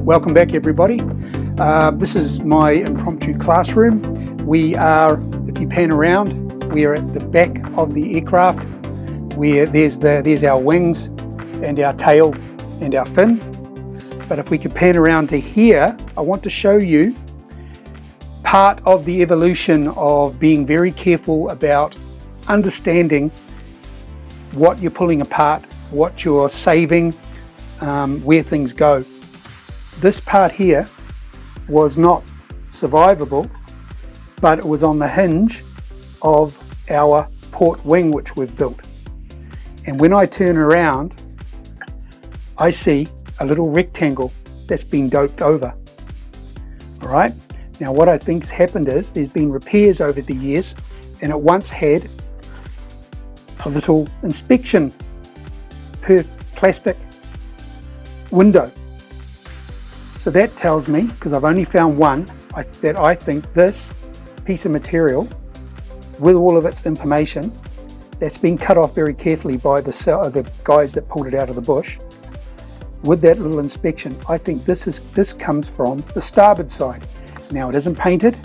Welcome back, everybody. This is my impromptu classroom. We are, if you pan around, we are at the back of the aircraft where there's our wings and our tail and our fin. But if we could pan around to here, I want to show you part of the evolution of being very careful about understanding what you're pulling apart, what you're saving, where things go. This part here was not survivable, but it was on the hinge of our port wing which we've built. And when I turn around, I see a little rectangle that's been doped over. All right, now what I think's happened is there's been repairs over the years, and it once had a little inspection per plastic window. So that tells me, because I've only found one, that I think this piece of material with all of its information that's been cut off very carefully by the guys that pulled it out of the bush with that little inspection, I think this comes from the starboard side. Now it isn't painted,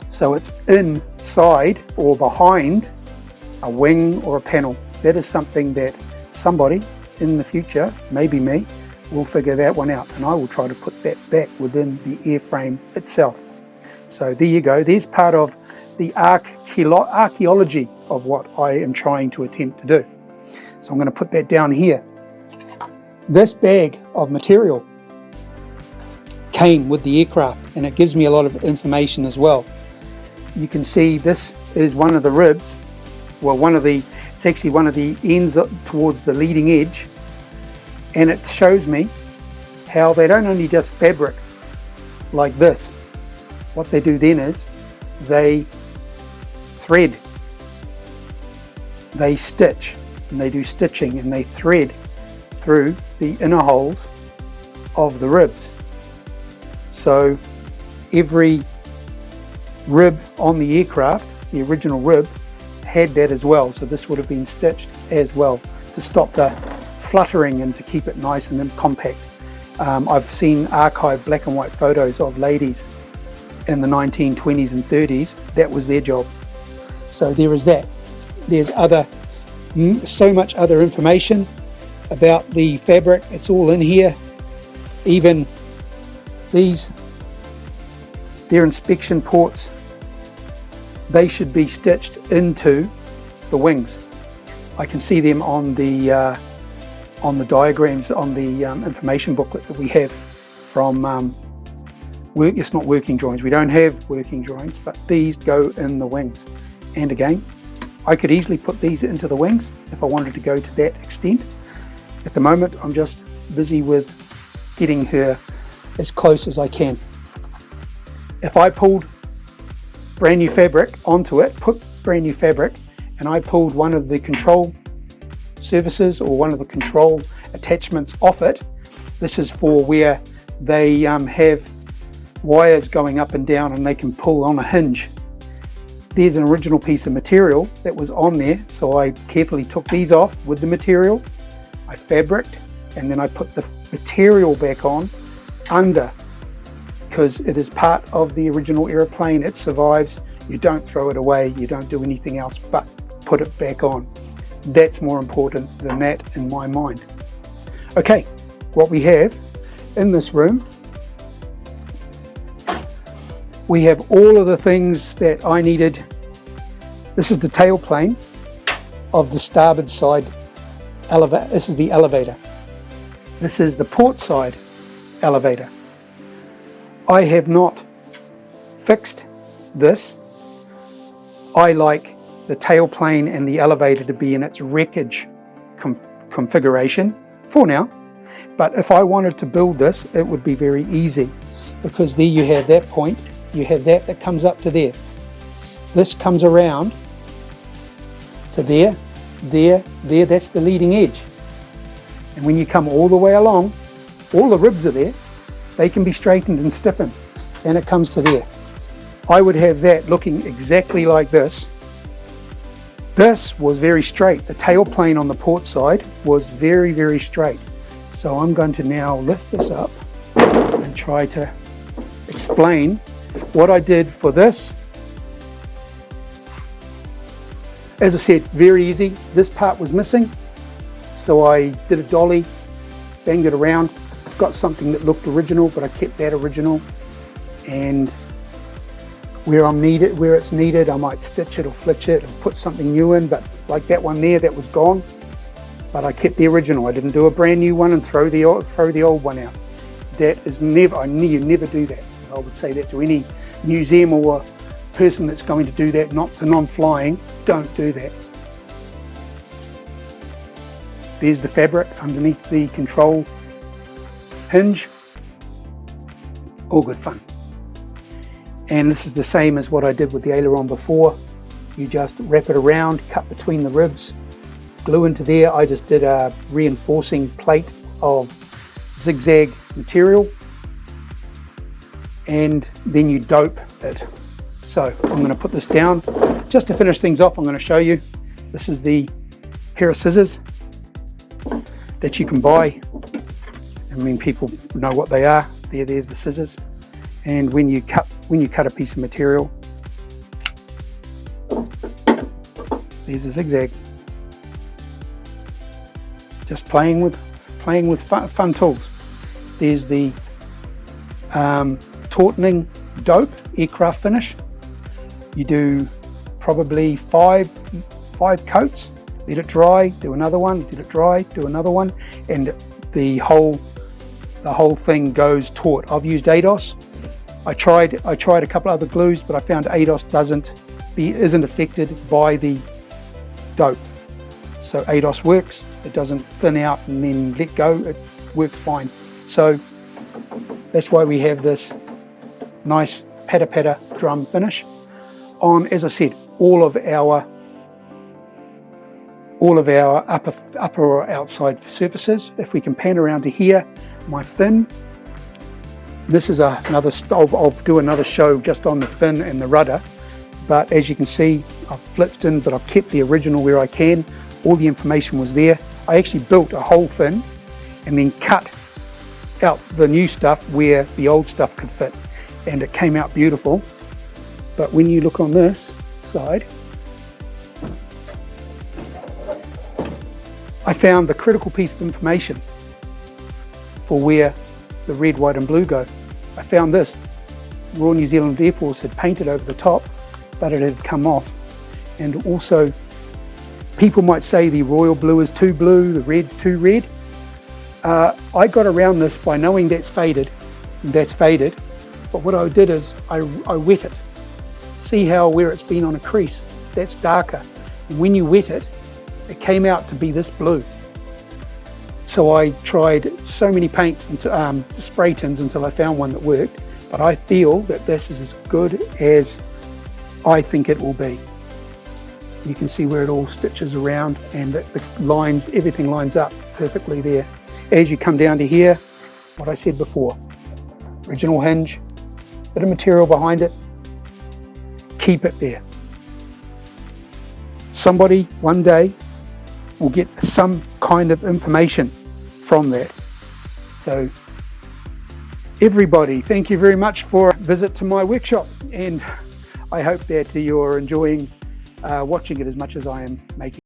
so it's inside or behind a wing or a panel. That is something that somebody in the future, maybe me, will figure that one out, and I will try to put that back within the airframe itself. So there you go, there's part of the archaeology of what I am trying to attempt to do. So I'm going to put that down here. This bag of material came with the aircraft, and it gives me a lot of information as well. You can see this is one of the ribs, well, it's actually one of the ends towards the leading edge, and it shows me how they don't only just fabric like this. What they do then is they thread, they stitch, and they do stitching, and they thread through the inner holes of the ribs. So every rib on the aircraft, the original rib, had that as well. So this would have been stitched as well to stop the fluttering and to keep it nice and then compact. I've seen archived black and white photos of ladies in the 1920s and 30s. That was their job. So there is that. There's so much other information about the fabric. It's all in here. Even their inspection ports, they should be stitched into the wings. I can see them on the diagrams on the information booklet that we have from it's not working drawings. We don't have working drawings, but these go in the wings. And again, I could easily put these into the wings if I wanted to go to that extent. At the moment, I'm just busy with getting her as close as I can. If I pulled brand new fabric onto it, put brand new fabric, and I pulled one of the control surfaces or one of the control attachments off it, this is for where they have wires going up and down and they can pull on a hinge. There's an original piece of material that was on there, so I carefully took these off with the material, I fabriced, and then I put the material back on under, because it is part of the original aeroplane. It survives. You don't throw it away, you don't do anything else but put it back on. That's more important than that in my mind. Okay, what we have in this room, we have all of the things that I needed. This is the tailplane of the starboard side elevator. This is the elevator. This is the port side elevator. I have not fixed this. I like the tailplane and the elevator to be in its wreckage configuration for now, but if I wanted to build this, it would be very easy, because there you have that point, you have that comes up to there, this comes around to there, that's the leading edge, and when you come all the way along, all the ribs are there, they can be straightened and stiffened, and it comes to there. I would have that looking exactly like this. This was very straight. The tail plane on the port side was very, very straight. So I'm going to now lift this up and try to explain what I did for this. As I said, very easy. This part was missing, so I did a dolly, banged it around, got something that looked original, but I kept that original. And where it's needed, I might stitch it or flitch it or put something new in, but like that one there, that was gone. But I kept the original. I didn't do a brand new one and throw the old one out. That is never, you never do that. I would say that to any museum or person that's going to do that, not to non-flying, don't do that. There's the fabric underneath the control hinge. All good fun. And this is the same as what I did with the aileron before. You just wrap it around, cut between the ribs, glue into there. I just did a reinforcing plate of zigzag material, and then you dope it. So I'm going to put this down. Just to finish things off, I'm going to show you. This is the pair of scissors that you can buy. I mean, people know what they are. There's the scissors. And when you cut a piece of material, there's a zigzag. Just playing with fun tools. There's the tautening dope aircraft finish. You do probably five coats, let it dry, do another one, let it dry, do another one, and the whole thing goes taut. I've used ADOS. I tried a couple other glues, but I found ADOS isn't affected by the dope. So ADOS works. It doesn't thin out and then let go. It works fine. So that's why we have this nice patter drum finish on, as I said, all of our upper or outside surfaces. If we can pan around to here, my fin. This is another. I'll do another show just on the fin and the rudder. But as you can see, I've flipped in, but I've kept the original where I can. All the information was there. I actually built a whole fin and then cut out the new stuff where the old stuff could fit, and it came out beautiful. But when you look on this side, I found the critical piece of information for where the red, white and blue go. I found this. Royal New Zealand Air Force had painted over the top, but it had come off. And also, people might say the royal blue is too blue, the red's too red. I got around this by knowing that's faded, but what I did is I wet it. See how where it's been on a crease, that's darker. And when you wet it, it came out to be this blue. So I tried so many paints and spray tins until I found one that worked, but I feel that this is as good as I think it will be. You can see where it all stitches around, and the lines, everything lines up perfectly there. As you come down to here, what I said before, original hinge, bit of material behind it, keep it there. Somebody one day will get some kind of information from that. So everybody, thank you very much for a visit to my workshop, and I hope that you're enjoying watching it as much as I am making